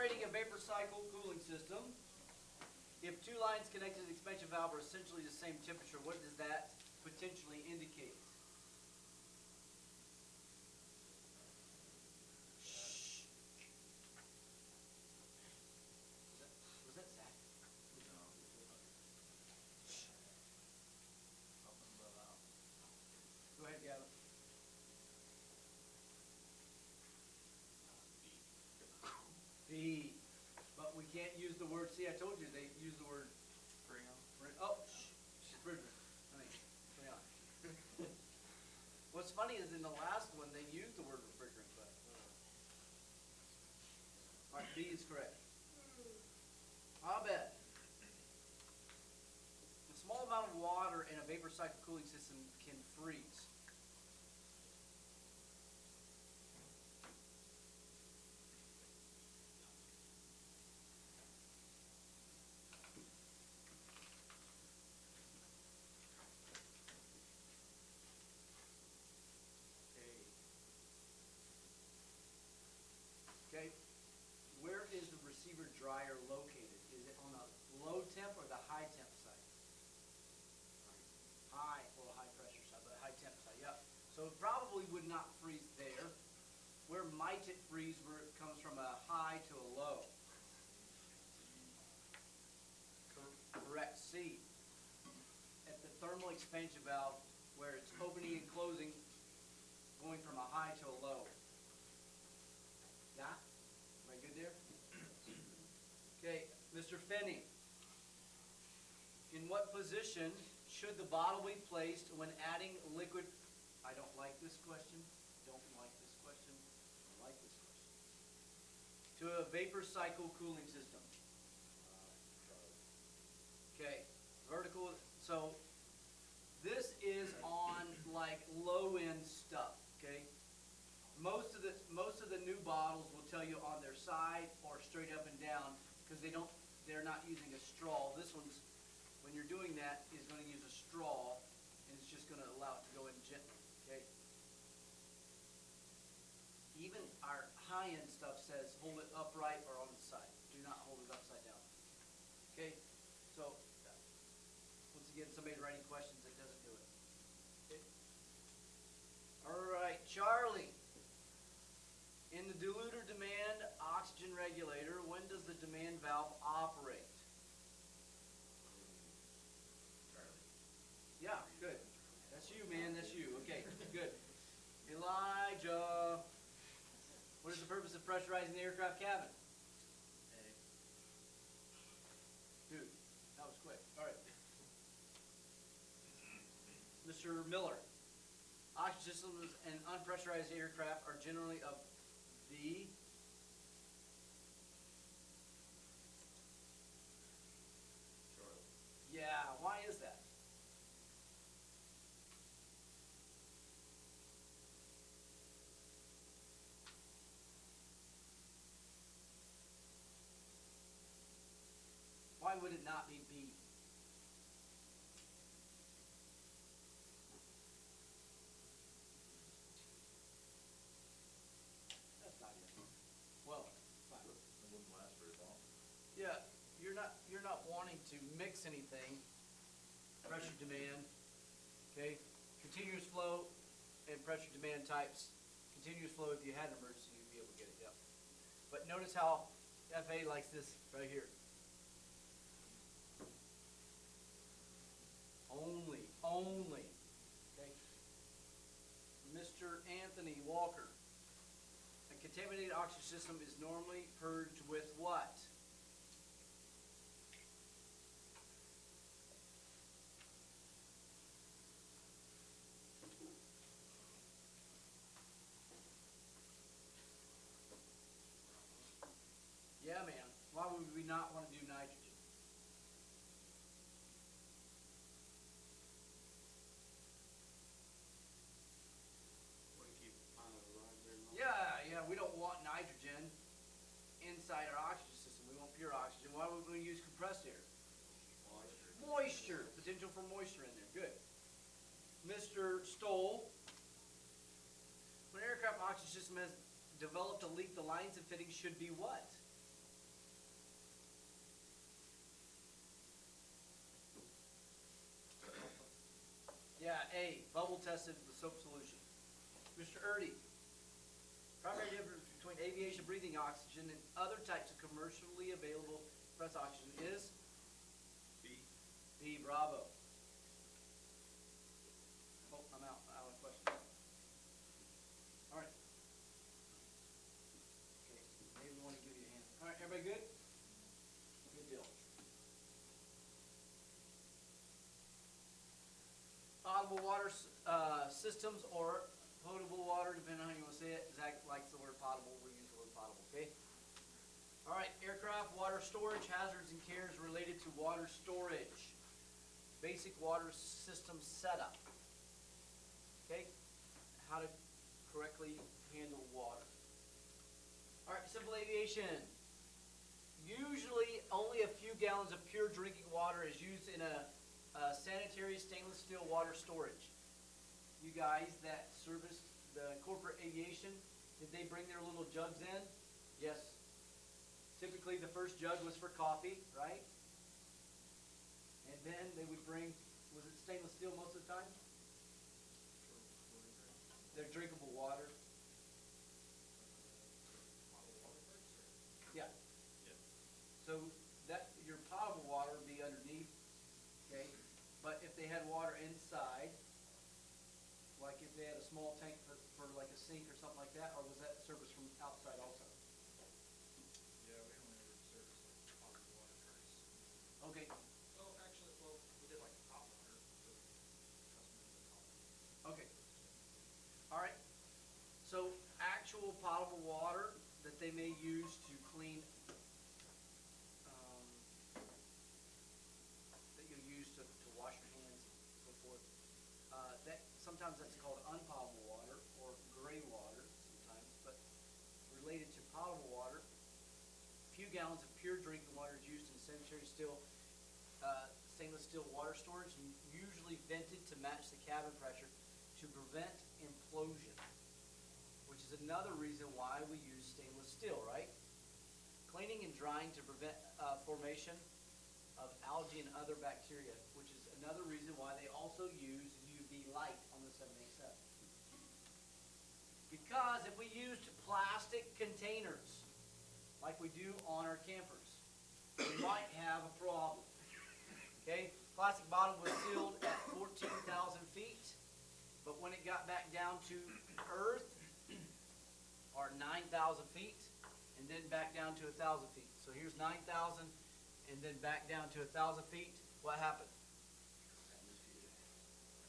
Operating a vapor cycle cooling system. If two lines connected to the expansion valve are essentially the same temperature, what does that potentially indicate? Shh. Was that Zach? No. Shh. Open the valve. Go ahead, Gavin. B. But we can't use the word, see, I told you they use the word. Freon. Oh, shh. Refrigerant. I mean, freon. What's funny is in the last one they used the word refrigerant, but. All right, B is correct. I'll bet. A small amount of water in a vapor cycle cooling system can freeze. Okay, where is the receiver dryer located? Is it on the low temp or the high temp side? High, or high pressure side, but high temp side, yep. So it probably would not freeze there. Where might it freeze where it comes from a high to a low? Correct, C. At the thermal expansion valve where it's opening and closing, going from a high to a low. Yeah? Am I good there? Okay, Mr. Finney. In what position should the bottle be placed when adding liquid? I don't like this question. Don't like this question. I like this question. To a vapor cycle cooling system. Okay, vertical. So this is on like low end stuff. Okay. Most of the new bottles will tell you on their side or straight up and down because they're not using a straw. This one's, when you're doing that, is going to use a straw and it's just going to allow it to go in gently. Okay. Even our high-end stuff says hold it upright or on the side. Do not hold it upside down. Okay. So once again, somebody's writing questions that doesn't do it. Okay. All right, Charlie. In the diluter demand oxygen regulator, when does the demand valve operate? Charlie. Yeah, good. That's you, man. That's you. Okay, good. Elijah. What is the purpose of pressurizing the aircraft cabin? Dude, that was quick. All right. Mr. Miller. Oxygen systems and unpressurized aircraft are generally of the Charlie. Yeah, why is that? Why would it not be B? That's not it. Well, fine. It wouldn't last very long. Yeah, you're not wanting to mix anything. Pressure demand, okay? Continuous flow and pressure demand types. Continuous flow, if you had an emergency, you'd be able to get it, yep. But notice how FA likes this right here. Only, okay? Mr. Anthony Walker. A contaminated oxygen system is normally purged with what? Yeah, man. Why would we not want to do nitrogen? Yeah, we don't want nitrogen inside our oxygen system. We want pure oxygen. Why would we use compressed air? Moisture. Potential for moisture in there. Good. Mr. Stoll. When an aircraft oxygen system has developed a leak, the lines and fittings should be what? Yeah, A, bubble tested with soap solution. Mr. Erdy, primary difference between aviation breathing oxygen and other types of commercially available compressed oxygen is? B. B, bravo. Oh, I'm out of questions. All right. Okay, maybe we want to give you a hand. All right, everybody good? Good deal. Potable water systems or potable water, depending on how you want to say it. Zach likes the word potable, we use the word potable, okay? All right, aircraft, water storage, hazards and cares related to water storage. Basic water system setup. Okay? How to correctly handle water. All right, simple aviation. Usually only a few gallons of pure drinking water is used in a sanitary stainless steel water storage. You guys that serviced the corporate aviation, did they bring their little jugs in? Yes. Typically the first jug was for coffee, right? And then they would bring, was it stainless steel most of the time? Their drinkable water. Yeah. So that your potable water would be underneath, okay? But if they had water inside, like if they had a small tank for like a sink or something like that, or was that service from outside also? Yeah, we only ever service like potable water trucks. Okay, Well, actually, we did like hot water for customers that call. okay. All right. So actual potable water that they may use to clean, that you use to wash your hands and so forth. Sometimes that's called unpotable water or gray water sometimes, but related to potable water, a few gallons of pure drinking water is used in sanitary stainless steel water storage, and usually vented to match the cabin pressure to prevent implosion, which is another reason why we use stainless steel, right? Cleaning and drying to prevent formation of algae and other bacteria, which is another reason why they also use UV light on the 787. Because if we used plastic containers, like we do on our campers, we might have a problem. Okay, plastic bottle was sealed at 14,000 feet, but when it got back down to earth, or 9,000 feet, and then back down to 1,000 feet. So here's 9,000, and then back down to 1,000 feet. What happened?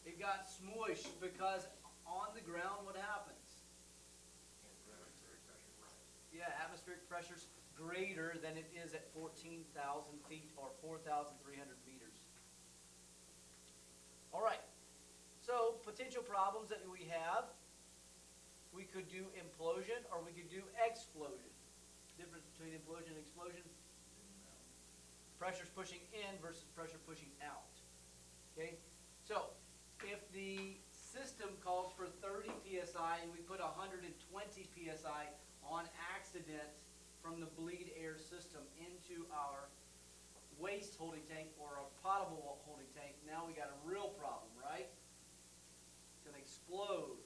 It got smushed because on the ground, what happens? Yeah, atmospheric pressure's greater than it is at 14,000 feet or 4,300 meters. All right. So potential problems that we have. We could do implosion or we could do explosion. Difference between implosion and explosion. Pressure's pushing in versus pressure pushing out. Okay? So, if the system calls for 30 psi and we put 120 psi on accident from the bleed air system into our waste holding tank or a potable holding tank, now we got a real problem, right? It's going to explode.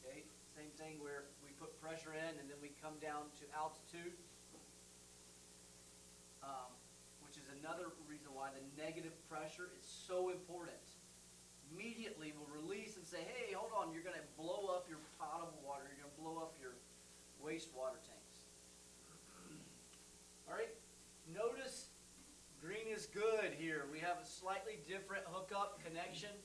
Okay? Same thing where we put pressure in and then we come down to altitude, which is another reason why the negative pressure is so important. Immediately we'll release and say, hey, hold on, you're going to blow up your potable water, you're going to blow up your wastewater tanks. All right, notice green is good here. We have a slightly different hookup connection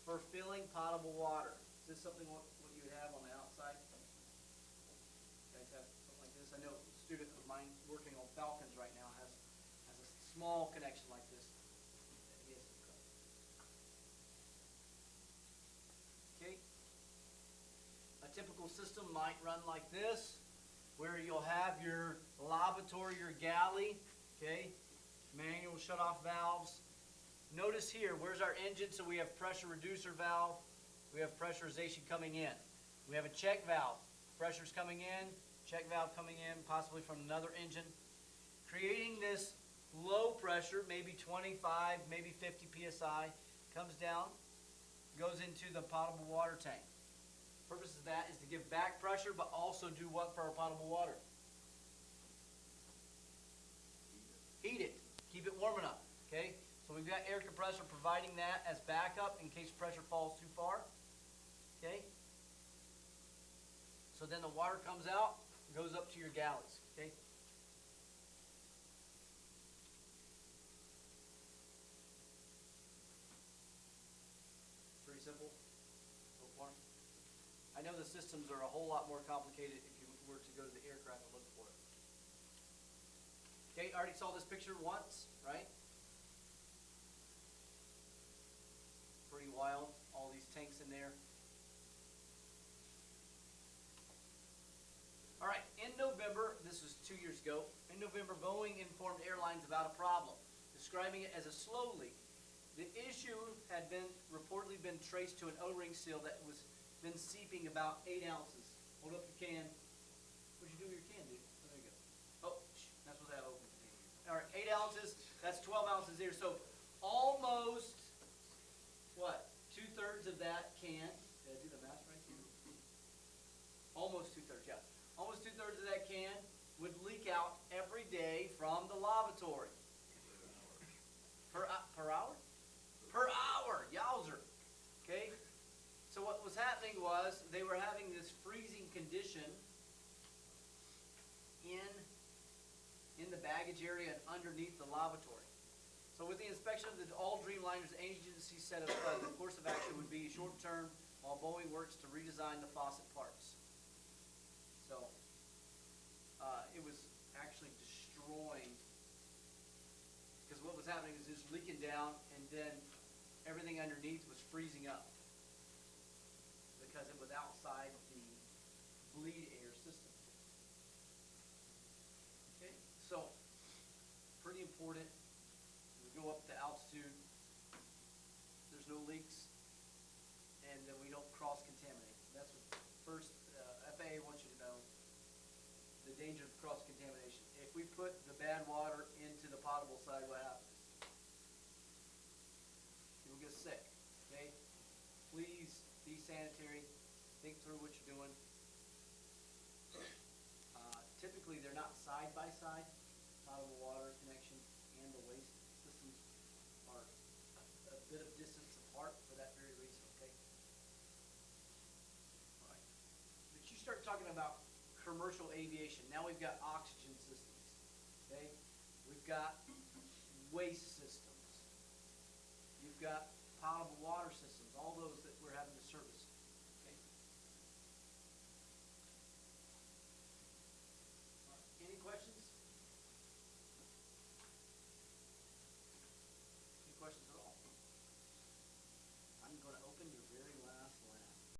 for filling potable water. Is this something what you would have on the outside? You guys have something like this? I know a student of mine working on Falcons right now has a small connection like this. He has hookup. Okay. A typical system might run like this, where you'll have your lavatory, your galley, okay, manual shut-off valves. Notice here, where's our engine? So we have pressure reducer valve. We have pressurization coming in. We have a check valve. Pressure's coming in, check valve coming in, possibly from another engine. Creating this low pressure, maybe 25, maybe 50 psi, comes down goes into the potable water tank. Purpose of that is to give back pressure, but also do what for our potable water? Heat it, keep it warm enough, okay? So we've got air compressor providing that as backup in case pressure falls too far, okay? So then the water comes out, goes up to your galleys, okay? Pretty simple so far. I know the systems are a whole lot more complicated if you were to go to the aircraft and look for it. Okay, already saw this picture once, right? Pretty wild, all these tanks in there. All right, in November, this was 2 years ago, in November, Boeing informed airlines about a problem, describing it as a slow leak. The issue had reportedly been traced to an O-ring seal that was been seeping about 8 ounces. Hold up your can. What'd you do with your can, dude? Oh, there you go. Oh, that's what that open. All right, 8 ounces, that's 12 ounces here. So almost, what, 2/3 of that can, did I do the math right here? Almost 2/3, yeah. Almost 2/3 of that can would leak out every day from the lavatory. Per hour? Per hour, yowzer. Okay? So what was happening was they were having this freezing condition in the baggage area and underneath the lavatory. So with the inspection of all Dreamliners, agency said the course of action would be short-term while Boeing works to redesign the faucet parts. So it was actually destroying, because what was happening is just leaking down and then everything underneath was freezing up because it was outside the bleed air system. Okay, so pretty important. We go up to altitude, there's no leaks, and then we don't cross-contaminate. That's what first FAA wants you to know, the danger of cross-contamination. If we put the bad water into the potable side, what happens? People get sick, okay? Please be sanitary, think through what you're doing. Typically, they're not side by side, potable water connection and the waste systems are a bit of distance apart for that very reason, okay? All right. But you start talking about commercial aviation. Now we've got oxygen systems, okay? We've got waste systems. You've got potable water systems, all those that we're having to